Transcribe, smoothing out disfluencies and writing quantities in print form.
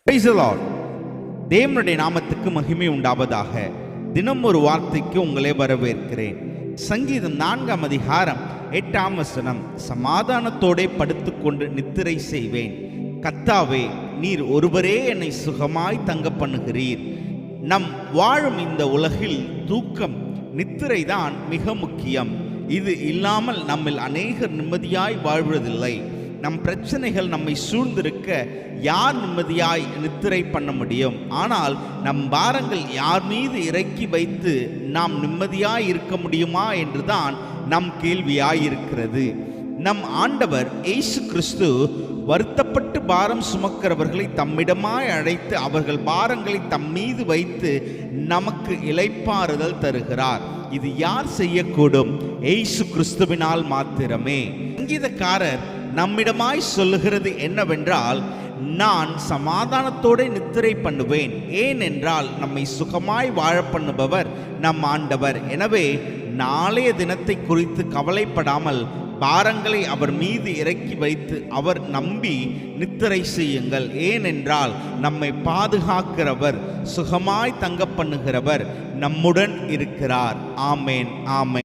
Praise the Lord. தேவனுடைய நாமத்துக்கு மகிமை உண்டாவதாக. தினம் ஒரு வார்த்தைக்கு உங்களை வரவேற்கிறேன். சங்கீதம் 4ஆம் அதிகாரம் 8ஆம் வசனம். சமாதானத்தோடே படுத்துக்கொண்டு நித்திரை செய்வேன். கர்த்தாவே, நீர் ஒருவரே என்னை சுகமாய் தங்க பண்ணுகிறீர். நம் வாழும் இந்த உலகில் தூக்கம், நித்திரைதான் மிக முக்கியம். இது இல்லாமல் நம்மில் அநேகர் நிம்மதியாய் வாழ்வதில்லை. நம் பிரச்சனைகள் நம்மை சூழ்ந்திருக்க யார் நிம்மதியாய் நித்திரை பண்ண முடியும்? ஆனால் நம் பாரங்கள் யார் மீது இறக்கி வைத்து நாம் நிம்மதியாய் இருக்க முடியுமா என்றுதான் நம் கேள்வியாயிருக்கிறது. நம் ஆண்டவர் இயேசு கிறிஸ்து வருத்தப்பட்டு பாரம் சுமக்கிறவர்களை தம்மிடமாய் அழைத்து அவர்கள் பாரங்களை தம் மீது வைத்து நமக்கு இளைப்பாறுதல் தருகிறார். இது யார் செய்யக்கூடும்? இயேசு கிறிஸ்துவினால் மாத்திரமே. சங்கீதக்காரர் நம்மிடமாய் சொல்லுகிறது என்னவென்றால், நான் சமாதானத்தோடு நித்திரை பண்ணுவேன். ஏனென்றால் நம்மை சுகமாய் வாழ பண்ணுபவர் நம் ஆண்டவர். எனவே நாளைய தினத்தை குறித்து கவலைப்படாமல் பாரங்களை அவர் மீது இறக்கி வைத்து அவர் நம்பி நித்திரை செய்யுங்கள். ஏனென்றால் நம்மை பாதுகாக்கிறவர், சுகமாய் தங்க பண்ணுகிறவர் நம்முடன் இருக்கிறார். ஆமேன், ஆமேன்.